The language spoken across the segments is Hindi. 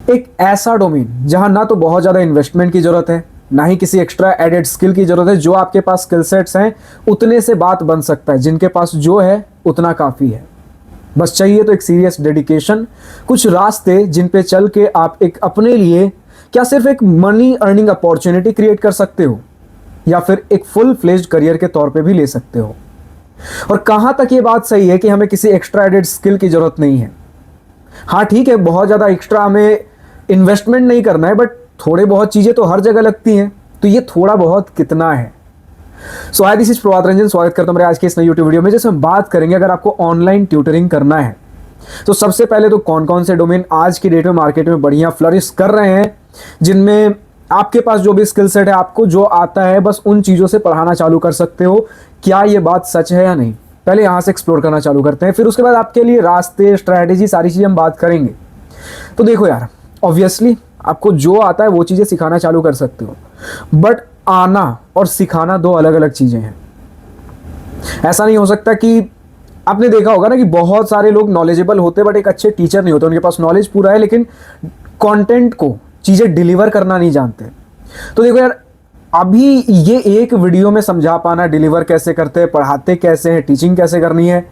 एक ऐसा डोमेन जहां ना तो बहुत ज़्यादा इन्वेस्टमेंट की ज़रूरत है, ना ही किसी एक्स्ट्रा एडेड स्किल की ज़रूरत है। जो आपके पास स्किल सेट्स हैं उतने से बात बन सकता है, जिनके पास जो है उतना काफ़ी है। बस चाहिए तो एक सीरियस डेडिकेशन, कुछ रास्ते जिन पे चल के आप एक अपने लिए क्या सिर्फ एक मनी अर्निंग अपॉर्चुनिटी क्रिएट कर सकते हो, या फिर एक फुल फ्लेज्ड करियर के तौर पे भी ले सकते हो। और कहां तक ये बात सही है कि हमें किसी एक्स्ट्रा एडेड स्किल की जरूरत नहीं है। हाँ ठीक है, बहुत ज़्यादा एक्स्ट्रा हमें इन्वेस्टमेंट नहीं करना है, बट थोड़े बहुत चीज़ें तो हर जगह लगती हैं। तो ये थोड़ा बहुत कितना है। सो हाय, दिस इज प्रभात रंजन, स्वागत करता हूं मेरे आज के इस नई यूट्यूब वीडियो में, जैसे हम बात करेंगे अगर आपको ऑनलाइन ट्यूटरिंग करना है तो सबसे पहले तो कौन कौन से डोमेन आज की डेट में मार्केट में बढ़िया फ्लरिश कर रहे हैं, जिनमें आपके पास जो भी स्किल सेट है, आपको जो आता है, बस उन चीज़ों से पढ़ाना चालू कर सकते हो। क्या ये बात सच है या नहीं, पहले यहाँ से एक्सप्लोर करना चालू करते हैं, फिर उसके बाद आपके लिए रास्ते, स्ट्रैटेजी, सारी चीज़ें हम बात करेंगे। तो देखो यार, ऑब्वियसली आपको जो आता है वो चीज़ें सिखाना चालू कर सकते हो, बट आना और सिखाना दो अलग अलग चीज़ें हैं। ऐसा नहीं हो सकता कि आपने देखा होगा ना कि बहुत सारे लोग नॉलेजेबल होते बट एक अच्छे टीचर नहीं होते। उनके पास नॉलेज पूरा है लेकिन कंटेंट को, चीज़ें डिलीवर करना नहीं जानते। तो देखो यार, अभी ये एक वीडियो में समझा पाना डिलीवर कैसे करते हैं, पढ़ाते कैसे हैं, टीचिंग कैसे करनी है,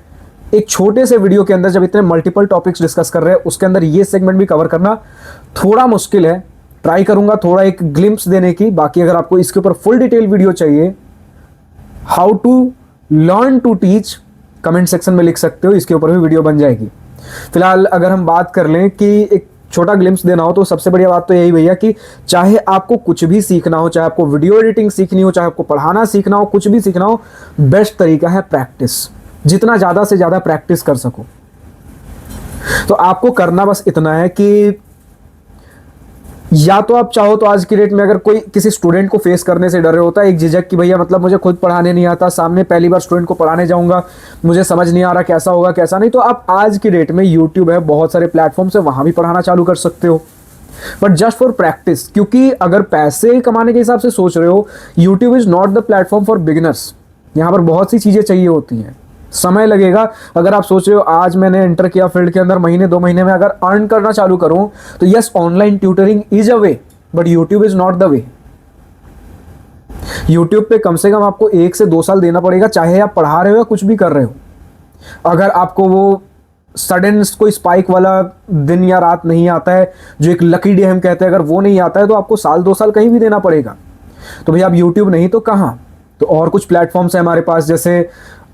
एक छोटे से वीडियो के अंदर जब इतने मल्टीपल टॉपिक्स डिस्कस कर रहे हैं, उसके अंदर ये सेगमेंट भी कवर करना थोड़ा मुश्किल है। ट्राई करूंगा थोड़ा एक ग्लिम्प्स देने की। बाकी अगर आपको इसके ऊपर फुल डिटेल वीडियो चाहिए, how to learn to teach, comment section में लिख सकते हो, इसके ऊपर भी वीडियो बन जाएगी। फिलहाल अगर हम बात कर लें कि एक छोटा ग्लिम्प्स देना हो, तो सबसे बढ़िया बात तो यही भैया कि चाहे आपको कुछ भी सीखना हो, चाहे आपको वीडियो एडिटिंग सीखनी हो, चाहे आपको पढ़ाना सीखना हो, कुछ भी सीखना हो, बेस्ट तरीका है प्रैक्टिस। जितना ज़्यादा से ज़्यादा प्रैक्टिस कर सको। तो आपको करना बस इतना है कि या तो आप चाहो तो आज की डेट में अगर कोई किसी स्टूडेंट को फेस करने से डर रहे होता है, एक झिझक कि भैया मतलब मुझे खुद पढ़ाने नहीं आता, सामने पहली बार स्टूडेंट को पढ़ाने जाऊंगा, मुझे समझ नहीं आ रहा कैसा होगा कैसा नहीं, तो आप आज की डेट में यूट्यूब है, बहुत सारे प्लेटफॉर्म्स है, वहां भी पढ़ाना चालू कर सकते हो, बट जस्ट फॉर प्रैक्टिस। क्योंकि अगर पैसे कमाने के हिसाब से सोच रहे हो, YouTube is not the platform for beginners. यहाँ पर बहुत सी चीज़ें चाहिए होती हैं, समय लगेगा। अगर आप सोच रहे हो आज मैंने एंटर किया फील्ड के अंदर, महीने 2 महीने में अगर अर्न करना चालू करूं, तो yes, online tutoring is a way, but YouTube is not the way. YouTube पे कम से कम आपको 1 से 2 साल देना पड़ेगा, चाहे आप पढ़ा रहे हो या कुछ भी कर रहे हो। अगर आपको वो सडन कोई स्पाइक वाला दिन या रात नहीं आता है, जो एक लकी डे हम कहते हैं, अगर वो नहीं आता है, तो आपको 1-2 साल कहीं भी देना पड़ेगा। तो भैया आप यूट्यूब नहीं तो कहाँ, तो और कुछ प्लेटफॉर्म्स है हमारे पास। जैसे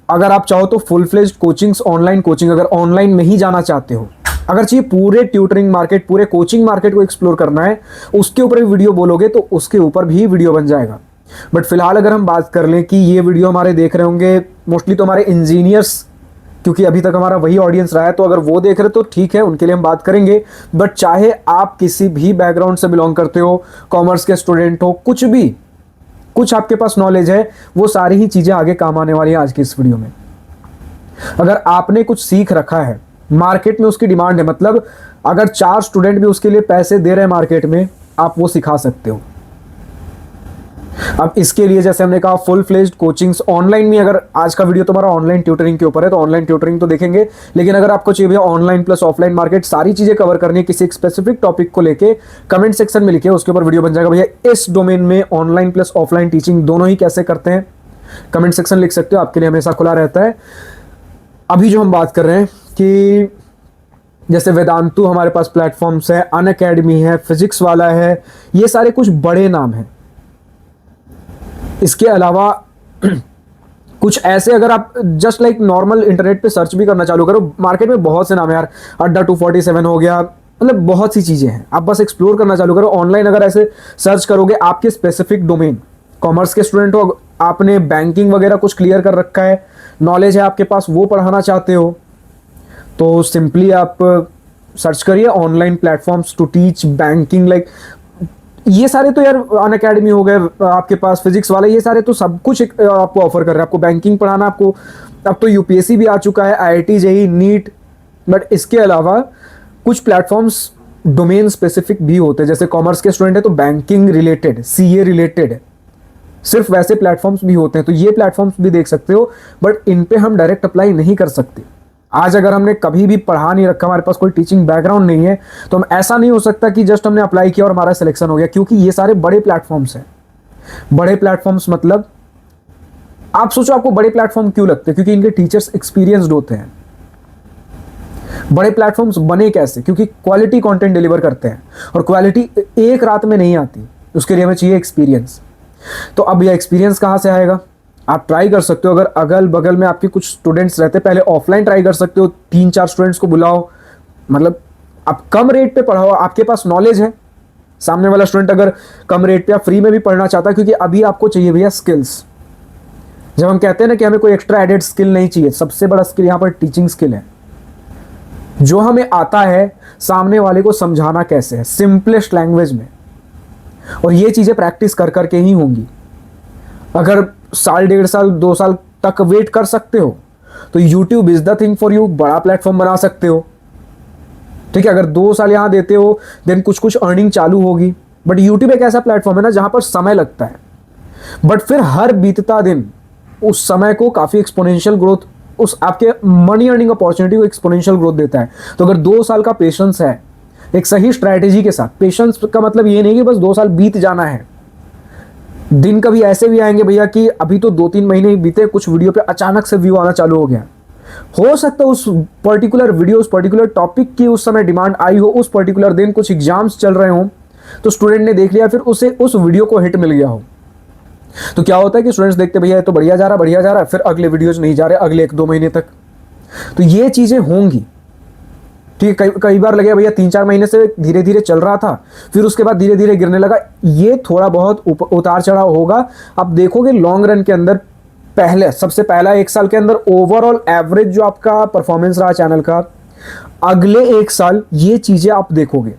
अगर आप चाहो तो full fledged coachings, online coaching, अगर ऑनलाइन में ही जाना चाहते हो, अगर चाहिए पूरे ट्यूटरिंग मार्केट, पूरे कोचिंग मार्केट को एक्सप्लोर करना है, उसके ऊपर भी वीडियो बोलोगे तो उसके ऊपर भी वीडियो बन जाएगा। बट फिलहाल अगर हम बात कर लें कि ये वीडियो हमारे देख रहे होंगे मोस्टली तो हमारे इंजीनियर्स, क्योंकि अभी तक हमारा वही ऑडियंस रहा है, तो अगर वो देख रहे तो ठीक है, उनके लिए हम बात करेंगे। बट चाहे आप किसी भी बैकग्राउंड से बिलोंग करते हो, कॉमर्स के स्टूडेंट हो, कुछ भी, कुछ आपके पास नॉलेज है, वो सारी ही चीज़ें आगे काम आने वाली है आज की इस वीडियो में। अगर आपने कुछ सीख रखा है, मार्केट में उसकी डिमांड है, मतलब अगर 4 स्टूडेंट भी उसके लिए पैसे दे रहे हैं मार्केट में, आप वो सिखा सकते हो। अब इसके लिए जैसे हमने कहा फुल फ्लेज्ड कोचिंग्स ऑनलाइन में, अगर आज का वीडियो तुम्हारा ऑनलाइन ट्यूटरिंग के ऊपर है तो ऑनलाइन ट्यूटरिंग तो देखेंगे, लेकिन अगर आपको चाहिए भैया ऑनलाइन प्लस ऑफलाइन मार्केट, सारी चीजें कवर करनी है किसी एक स्पेसिफिक टॉपिक को लेके, कमेंट सेक्शन में लिखिए, उसके ऊपर वीडियो बन जाएगा। भैया इस डोमेन में ऑनलाइन प्लस ऑफलाइन टीचिंग दोनों ही कैसे करते हैं, कमेंट सेक्शन लिख सकते हो, आपके लिए हमेशा खुला रहता है। अभी जो हम बात कर रहे हैं कि जैसे वेदांतु हमारे पास प्लेटफॉर्म्स है, अनअकैडमी है, फिजिक्स वाला है, ये सारे कुछ बड़े नाम हैं। इसके अलावा कुछ ऐसे, अगर आप जस्ट लाइक नॉर्मल इंटरनेट पे सर्च भी करना चालू करो, मार्केट में बहुत से नाम है यार, अड्डा 247 हो गया, मतलब बहुत सी चीज़ें हैं, आप बस एक्सप्लोर करना चालू करो। ऑनलाइन अगर ऐसे सर्च करोगे, आपके स्पेसिफिक डोमेन, कॉमर्स के स्टूडेंट हो, आपने बैंकिंग वगैरह कुछ क्लियर कर रखा है, नॉलेज है आपके पास, वो पढ़ाना चाहते हो, तो सिंपली आप सर्च करिए online platforms to teach banking, like ये सारे तो यार अनअकैडमी हो गए आपके पास, फिजिक्स वाले, ये सारे तो सब कुछ आपको ऑफर कर रहे हैं। आपको बैंकिंग पढ़ाना, आपको अब तो यूपीएससी भी आ चुका है, आईआईटी, जेईई, नीट, बट इसके अलावा कुछ प्लेटफॉर्म्स डोमेन स्पेसिफिक भी होते हैं। जैसे कॉमर्स के स्टूडेंट है तो बैंकिंग रिलेटेड, सीए रिलेटेड, सिर्फ वैसे प्लेटफॉर्म्स भी होते हैं, तो ये प्लेटफॉर्म्स भी देख सकते हो, बट इन पे हम डायरेक्ट अप्लाई नहीं कर सकते। आज अगर हमने कभी भी पढ़ा नहीं रखा, हमारे पास कोई टीचिंग बैकग्राउंड नहीं है, तो हम ऐसा नहीं हो सकता कि जस्ट हमने अप्लाई किया और हमारा सिलेक्शन हो गया, क्योंकि ये सारे बड़े प्लेटफॉर्म्स हैं। बड़े प्लेटफॉर्म्स मतलब आप सोचो आपको बड़े प्लेटफॉर्म क्यों लगते हैं? क्योंकि इनके टीचर्स एक्सपीरियंस्ड होते हैं। बड़े प्लेटफॉर्म्स बने कैसे? क्योंकि क्वालिटी कंटेंट डिलीवर करते हैं, और क्वालिटी एक रात में नहीं आती, उसके लिए हमें चाहिए एक्सपीरियंस। तो अब यह एक्सपीरियंस कहाँ से आएगा? आप ट्राई कर सकते हो, अगर अगल बगल में आपके कुछ स्टूडेंट्स रहते, पहले ऑफलाइन ट्राई कर सकते हो, 3-4 स्टूडेंट्स को बुलाओ, मतलब आप कम रेट पे पढ़ाओ, आपके पास नॉलेज है। सामने वाला स्टूडेंट अगर कम रेट पे या फ्री में भी पढ़ना चाहता है, क्योंकि अभी आपको चाहिए भैया स्किल्स। जब हम कहते हैं ना कि हमें कोई एक्स्ट्रा एडेड स्किल नहीं चाहिए, सबसे बड़ा स्किल यहाँ पर टीचिंग स्किल है। जो हमें आता है सामने वाले को समझाना कैसे है, सिंपलेस्ट लैंग्वेज में, और ये चीज़ें प्रैक्टिस कर करके ही होंगी। अगर साल, 1.5 साल, 2 साल तक वेट कर सकते हो तो YouTube is the thing for you, बड़ा प्लेटफॉर्म बना सकते हो। ठीक है, अगर 2 साल यहाँ देते हो देन कुछ कुछ अर्निंग चालू होगी। बट YouTube एक ऐसा प्लेटफॉर्म है ना जहाँ पर समय लगता है, बट फिर हर बीतता दिन उस समय को काफ़ी एक्सपोनेंशियल ग्रोथ, उस आपके मनी अर्निंग अपॉर्चुनिटी को एक्सपोनेंशियल ग्रोथ देता है। तो अगर 2 साल का पेशेंस है, एक सही स्ट्रैटेजी के साथ, पेशेंस का मतलब ये नहीं कि बस 2 साल बीत जाना है। दिन कभी ऐसे भी आएंगे भैया कि अभी तो 2-3 महीने ही बीते, कुछ वीडियो पे अचानक से व्यू आना चालू हो गया। हो सकता है उस पर्टिकुलर वीडियो, उस पर्टिकुलर टॉपिक की उस समय डिमांड आई हो, उस पर्टिकुलर दिन कुछ एग्जाम्स चल रहे हों, तो स्टूडेंट ने देख लिया, फिर उसे उस वीडियो को हिट मिल गया हो। तो क्या होता है कि स्टूडेंट्स देखते भैया ये तो बढ़िया जा रहा है, फिर अगले वीडियोज नहीं जा रहे अगले 1-2 महीने तक। तो ये चीज़ें होंगी। ठीक है, कई बार लगे भैया 3-4 महीने से धीरे धीरे चल रहा था, फिर उसके बाद धीरे धीरे गिरने लगा। ये थोड़ा बहुत उतार चढ़ाव होगा। आप देखोगे लॉन्ग रन के अंदर, सबसे पहला 1 साल के अंदर ओवरऑल एवरेज जो आपका परफॉर्मेंस रहा चैनल का, अगले 1 साल ये चीज़ें आप देखोगे।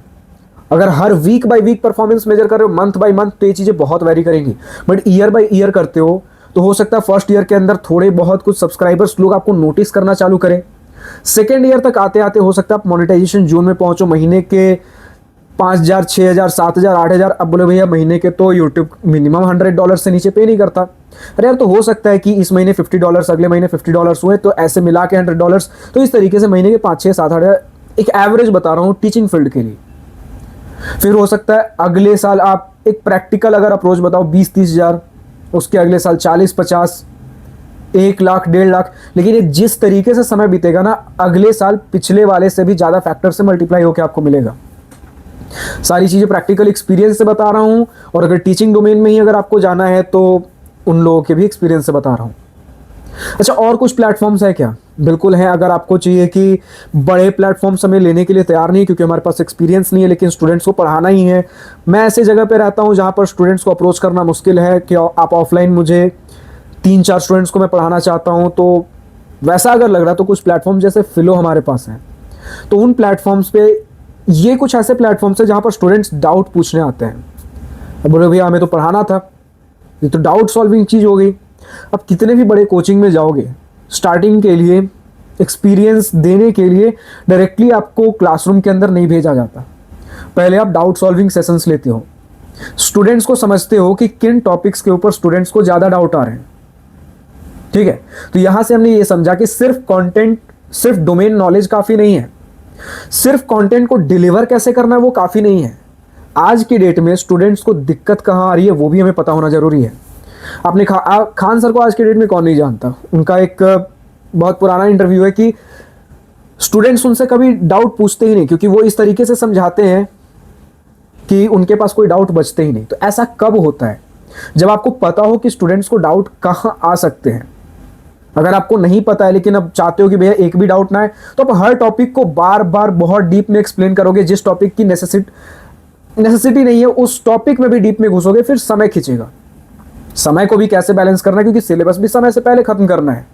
अगर हर week by week performance measure कर रहे हो, मंथ बाय मंथ, तो ये चीज़ें बहुत वेरी करेंगी। बट ईयर बाय ईयर करते हो तो हो सकता है फर्स्ट ईयर के अंदर थोड़े बहुत कुछ सब्सक्राइबर्स लोग आपको नोटिस करना चालू करें। सेकेंड ईयर तक आते आते हो सकता है आप मोनेटाइजेशन जोन में पहुंचो, महीने के 5,000, 6,000, 7,000, 8,000। अब बोले भैया महीने के तो यूट्यूब मिनिमम $100 से नीचे पे नहीं करता। अरे यार, तो हो सकता है कि इस महीने $50, अगले महीने $50 हुए, तो ऐसे मिला के $100, तो इस तरीके से महीने के 5-6, 7-8, एक एवरेज बता रहा हूँ टीचिंग फील्ड के लिए। फिर हो सकता है अगले साल आप एक प्रैक्टिकल अगर अप्रोच बताओ 20-30 हज़ार, उसके अगले साल 40-50, 1 लाख, 1.5 लाख। लेकिन ये जिस तरीके से समय बीतेगा ना, अगले साल पिछले वाले से भी ज़्यादा फैक्टर से मल्टीप्लाई होकर आपको मिलेगा। सारी चीज़ें प्रैक्टिकल एक्सपीरियंस से बता रहा हूँ, और अगर टीचिंग डोमेन में ही अगर आपको जाना है तो उन लोगों के भी एक्सपीरियंस से बता रहा हूँ। अच्छा, और कुछ प्लेटफॉर्म्स है क्या? बिल्कुल है। अगर आपको चाहिए कि बड़े प्लेटफॉर्म्स हमें लेने के लिए तैयार नहीं, क्योंकि हमारे पास एक्सपीरियंस नहीं है, लेकिन स्टूडेंट्स को पढ़ाना ही है। मैं ऐसे जगह पे रहता हूँ जहाँ पर स्टूडेंट्स को अप्रोच करना मुश्किल है कि आप ऑफलाइन, मुझे 3-4 स्टूडेंट्स को मैं पढ़ाना चाहता हूँ, तो वैसा अगर लग रहा तो कुछ प्लेटफॉर्म जैसे फिलो हमारे पास हैं। तो उन प्लेटफॉर्म्स पे, ये कुछ ऐसे प्लेटफॉर्म्स हैं जहाँ पर स्टूडेंट्स डाउट पूछने आते हैं। अब बोले भैया हमें तो पढ़ाना था, ये तो डाउट सॉल्विंग चीज़ हो गई। अब कितने भी बड़े कोचिंग में जाओगे, स्टार्टिंग के लिए, एक्सपीरियंस देने के लिए डायरेक्टली आपको क्लासरूम के अंदर नहीं भेजा जाता। पहले आप डाउट सॉल्विंग सेशंस लेते हो, स्टूडेंट्स को समझते हो कि किन टॉपिक्स के ऊपर स्टूडेंट्स को ज़्यादा डाउट आ रहे हैं। ठीक है, तो यहां से हमने ये समझा कि सिर्फ कंटेंट, सिर्फ डोमेन नॉलेज काफ़ी नहीं है, सिर्फ कंटेंट को डिलीवर कैसे करना है वो काफ़ी नहीं है। आज की डेट में स्टूडेंट्स को दिक्कत कहाँ आ रही है वो भी हमें पता होना जरूरी है। आपने खान सर को आज के डेट में कौन नहीं जानता। उनका एक बहुत पुराना इंटरव्यू है कि स्टूडेंट्स उनसे कभी डाउट पूछते ही नहीं, क्योंकि वो इस तरीके से समझाते हैं कि उनके पास कोई डाउट बचते ही नहीं। तो ऐसा कब होता है? जब आपको पता हो कि स्टूडेंट्स को डाउट कहाँ आ सकते हैं। अगर आपको नहीं पता है लेकिन अब चाहते हो कि भैया एक भी डाउट ना है, तो आप हर टॉपिक को बार बार बहुत डीप में एक्सप्लेन करोगे। जिस टॉपिक की नेसेसिटी नहीं है उस टॉपिक में भी डीप में घुसोगे, फिर समय खींचेगा। समय को भी कैसे बैलेंस करना है, क्योंकि सिलेबस भी समय से पहले खत्म करना है,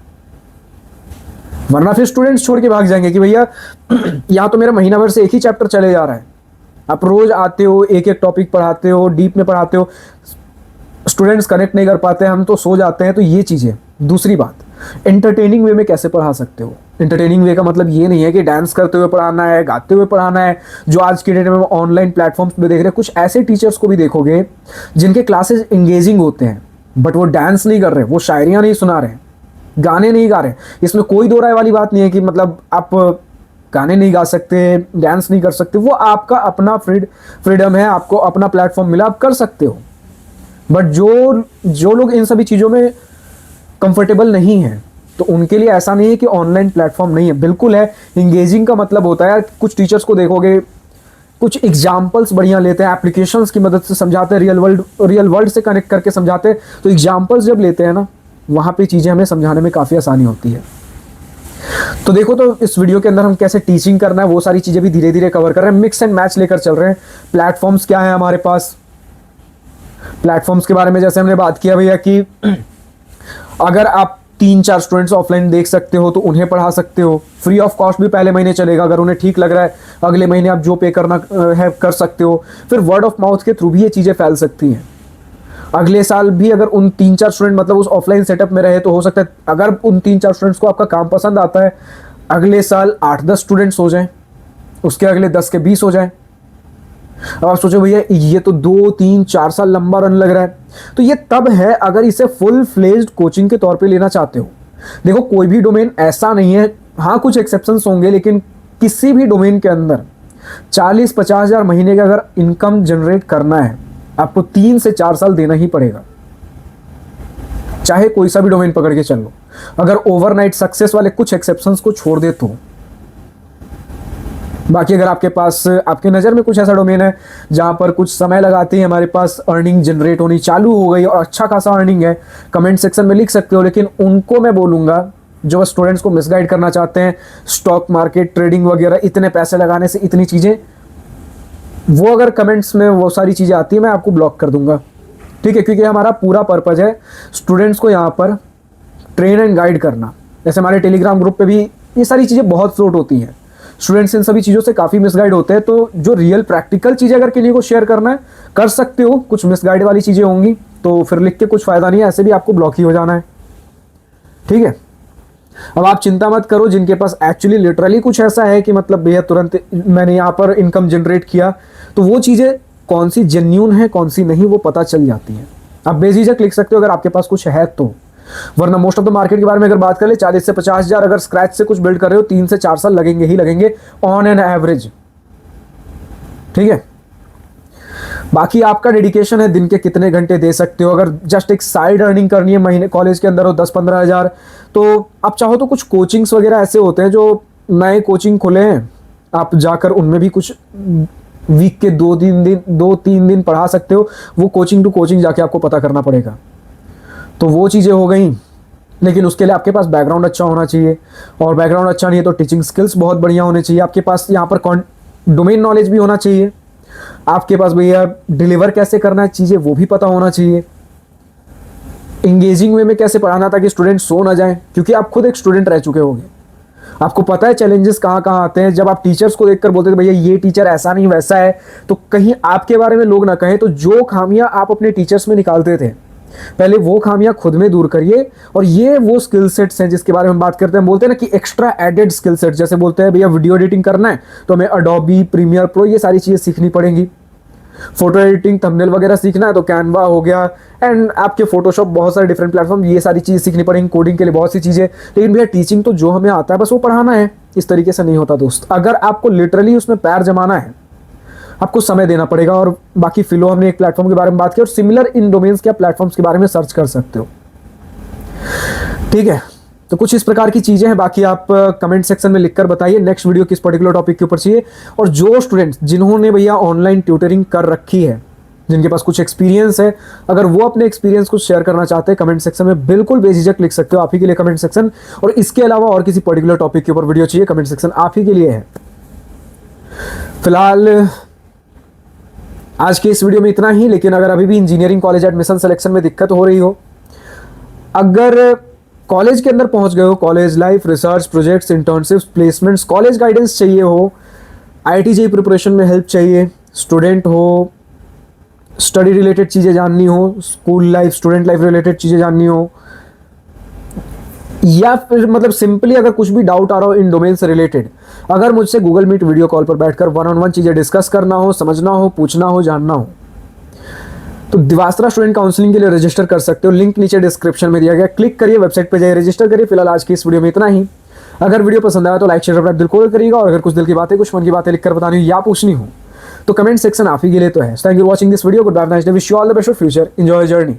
वरना फिर स्टूडेंट्स छोड़ के भाग जाएंगे कि भैया यहाँ तो मेरा महीना भर से एक ही चैप्टर चले जा रहा है। आप रोज आते हो, एक एक टॉपिक पढ़ाते हो, डीप में पढ़ाते हो, स्टूडेंट्स कनेक्ट नहीं कर पाते, हम तो सो जाते हैं। तो ये चीज़ें। दूसरी बात, एंटरटेनिंग वे में कैसे पढ़ा सकते हो। एंटरटेनिंग वे का मतलब ये नहीं है कि डांस करते हुए पढ़ाना है, गाते हुए पढ़ाना है, जो आज के डेट में ऑनलाइन प्लेटफॉर्म्स पे देख रहे हैं। कुछ ऐसे टीचर्स को भी देखोगे जिनके क्लासेस एंगेजिंग होते हैं, बट वो डांस नहीं कर रहे, वो शायरियाँ नहीं सुना रहे, गाने नहीं गा रहे, इसमें कोई दो राय वाली बात नहीं है कि मतलब आप गाने नहीं गा सकते, डांस नहीं कर सकते, वो आपका अपना फ्रीडम है, आपको अपना प्लेटफॉर्म मिला, आप कर सकते हो। बट जो लोग इन सभी चीज़ों में कंफर्टेबल नहीं है, तो उनके लिए ऐसा नहीं है कि ऑनलाइन प्लेटफॉर्म नहीं है, बिल्कुल है। इंगेजिंग का मतलब होता है, कुछ टीचर्स को देखोगे कुछ एग्जाम्पल्स बढ़िया लेते हैं, एप्लीकेशंस की मदद से समझाते हैं, रियल वर्ल्ड से कनेक्ट करके समझाते हैं। तो एग्जाम्पल्स जब लेते हैं ना, वहाँ पे चीज़ें हमें समझाने में काफ़ी आसानी होती है। तो देखो, तो इस वीडियो के अंदर हम कैसे टीचिंग करना है वो सारी चीज़ें भी धीरे धीरे कवर कर रहे हैं, मिक्स एंड मैच लेकर चल रहे हैं। प्लेटफॉर्म्स क्या है हमारे पास, प्लेटफॉर्म्स के बारे में जैसे हमने बात किया भैया कि अगर आप 3-4 स्टूडेंट्स ऑफलाइन देख सकते हो तो उन्हें पढ़ा सकते हो, फ्री ऑफ कॉस्ट भी पहले महीने चलेगा, अगर उन्हें ठीक लग रहा है अगले महीने आप जो पे करना है कर सकते हो। फिर वर्ड ऑफ माउथ के थ्रू भी ये चीज़ें फैल सकती हैं। अगले साल भी अगर उन 3-4 स्टूडेंट मतलब उस ऑफलाइन सेटअप में रहे तो हो सकता है अगर उन 3-4 स्टूडेंट्स को आपका काम पसंद आता है, अगले साल 8-10 स्टूडेंट्स हो जाएं, उसके अगले 10 के 20 हो जाएं। अब आप सोचो भैया ये तो 2-3-4 साल लंबा रन लग रहा है। तो ये तब है अगर इसे फुल फ्लेज्ड कोचिंग के तौर पे लेना चाहते हो। देखो, कोई भी डोमेन ऐसा नहीं है, हाँ कुछ एक्सेप्शंस होंगे, लेकिन किसी भी डोमेन के अंदर 40-50 हज़ार महीने का अगर इनकम जनरेट करना है, आपको 3 से 4 साल देना ही पड़ेगा, चाहे कोई सा भी डोमेन पकड़ के चल लो। अगर ओवरनाइट सक्सेस वाले कुछ एक्सेप्शंस को छोड़ दे तो बाकी अगर आपके पास आपके नज़र में कुछ ऐसा डोमेन है जहां पर कुछ समय लगाते ही हमारे पास अर्निंग जनरेट होनी चालू हो गई और अच्छा खासा अर्निंग है, कमेंट सेक्शन में लिख सकते हो। लेकिन उनको मैं बोलूँगा जो स्टूडेंट्स को मिसगाइड करना चाहते हैं, स्टॉक मार्केट ट्रेडिंग वगैरह, इतने पैसे लगाने से इतनी चीज़ें, वो अगर कमेंट्स में वो सारी चीज़ें आती है मैं आपको ब्लॉक कर दूंगा, ठीक है। क्योंकि हमारा पूरा पर्पज़ है स्टूडेंट्स को यहाँ पर ट्रेन एंड गाइड करना। जैसे हमारे टेलीग्राम ग्रुप पे भी ये सारी चीज़ें बहुत फ्लोट होती हैं, स्टूडेंट्स इन सभी चीज़ों से काफ़ी मिसगाइड होते हैं। तो जो रियल प्रैक्टिकल चीज़ें अगर किन्हीं को शेयर करना है कर सकते हो, कुछ मिसगाइड वाली चीज़ें होंगी तो फिर लिख के कुछ फ़ायदा नहीं है, ऐसे भी आपको ब्लॉक ही हो जाना है, ठीक है। अब आप चिंता मत करो, जिनके पास एक्चुअली लिटरली कुछ ऐसा है कि मतलब भैया तुरंत मैंने यहाँ पर इनकम जनरेट किया, तो वो चीज़ें कौन सी जेन्यून है कौन सी नहीं वो पता चल जाती है। आप बेझिझक लिख सकते हो अगर आपके पास कुछ है तो, वरना मोस्ट ऑफ द मार्केट के बारे में अगर बात करें 40 से 50 हज़ार अगर स्क्रैच से कुछ बिल्ड कर रहे हो 3 से 4 साल लगेंगे ही लगेंगे ऑन एन एवरेज, ठीक है। बाकी आपका डेडिकेशन है, दिन के कितने घंटे दे सकते हो। अगर जस्ट एक साइड अर्निंग करनी है महीने कॉलेज के अंदर हो 10-15 हज़ार, तो आप चाहो तो कुछ कोचिंग्स वगैरह ऐसे होते हैं जो नए कोचिंग खुले हैं, आप जाकर उनमें भी कुछ वीक के 2-3 दिन पढ़ा सकते हो। वो कोचिंग टू कोचिंग जाके आपको पता करना पड़ेगा, तो वो चीज़ें हो गई। लेकिन उसके लिए आपके पास बैकग्राउंड अच्छा होना चाहिए, और बैकग्राउंड अच्छा नहीं है तो टीचिंग स्किल्स बहुत बढ़िया होने चाहिए। आपके पास यहाँ पर डोमेन नॉलेज भी होना चाहिए, आपके पास भैया डिलीवर कैसे करना है चीज़ें वो भी पता होना चाहिए, इंगेजिंग वे में कैसे पढ़ाना ताकि स्टूडेंट सो ना जाए, क्योंकि आप खुद एक स्टूडेंट रह चुके होंगे, आपको पता है चैलेंजेस कहाँ कहाँ आते हैं। जब आप टीचर्स को देखकर बोलते थे भैया ये टीचर ऐसा नहीं वैसा है, तो कहीं आपके बारे में लोग ना कहें, तो जो खामियां आप अपने टीचर्स में निकालते थे पहले वो खामियां खुद में दूर करिए। और ये वो स्किल सेट्स हैं जिसके बारे में बात करते हैं, बोलते हैं ना कि एक्स्ट्रा एडेड स्किल सेट, जैसे बोलते हैं भैया वीडियो एडिटिंग करना है तो हमें अडोबी प्रीमियर प्रो ये सारी चीज़ें सीखनी पड़ेंगी, फोटो एडिटिंग थंबनेल वगैरह सीखना है तो कैनवा हो गया, एंड आपके फोटोशॉप बहुत सारे डिफरेंट प्लेटफॉर्म, ये सारी चीज़ें सीखनी पड़ेंगी, कोडिंग के लिए बहुत सी चीज़ें। लेकिन भैया टीचिंग तो जो हमें आता है बस वो पढ़ाना है, इस तरीके से नहीं होता दोस्त। अगर आपको लिटरली उसमें पैर जमाना है आपको समय देना पड़ेगा। और बाकी फिलो हमने एक प्लेटफॉर्म के बारे में बात की, और सिमिलर इन डोमेन्स के प्लेटफॉर्म्स के बारे में सर्च कर सकते हो, ठीक है। तो कुछ इस प्रकार की चीजें हैं, बाकी आप कमेंट सेक्शन में लिखकर बताइए नेक्स्ट वीडियो किस पर्टिकुलर टॉपिक के ऊपर चाहिए। और जो स्टूडेंट्स जिन्होंने भैया ऑनलाइन ट्यूटरिंग कर रखी है, जिनके पास कुछ एक्सपीरियंस है, अगर वो अपने एक्सपीरियंस को शेयर करना चाहते हैं कमेंट सेक्शन में बिल्कुल बेझिझक लिख सकते हो, आप ही के लिए कमेंट सेक्शन। और इसके अलावा और किसी पर्टिकुलर टॉपिक के ऊपर वीडियो चाहिए, कमेंट सेक्शन आप ही के लिए है। फिलहाल आज के इस वीडियो में इतना ही, लेकिन अगर अभी भी इंजीनियरिंग कॉलेज एडमिशन सिलेक्शन में दिक्कत हो रही हो, अगर कॉलेज के अंदर पहुंच गए हो, college life, research projects, internships, placements, college guidance चाहिए हो, आईआईटी जेईई प्रिपरेशन में हेल्प चाहिए, स्टूडेंट हो, स्टडी रिलेटेड चीज़ें जाननी हो, school life student life related चीज़ें जाननी हो, या फिर मतलब सिंपली अगर कुछ भी डाउट आ रहा हो इन डोमेन से रिलेटेड, अगर मुझसे गूगल मीट वीडियो कॉल पर बैठकर 1-on-1 चीज़ें डिस्कस करना हो, समझना हो, पूछना हो, जानना हो, तो दिवास्त्रा स्टूडेंट काउंसलिंग के लिए रजिस्टर कर सकते हो, लिंक नीचे डिस्क्रिप्शन में दिया गया, क्लिक करिए, वेबसाइट पर जाइए, रजिस्टर करिए। फिलहाल आज की इस वीडियो में इतना ही। अगर वीडियो पसंद आया तो लाइक शेयर अपना दिल खोल करिएगा, और अगर कुछ दिल की बातें, कुछ मन की बातें लिखकर बतानी हो या पूछनी हो तो कमेंट सेक्शन आप ही के लिए तो है। Thank you watching this video, good bye, nice day, wish you all the best for future, enjoy journey.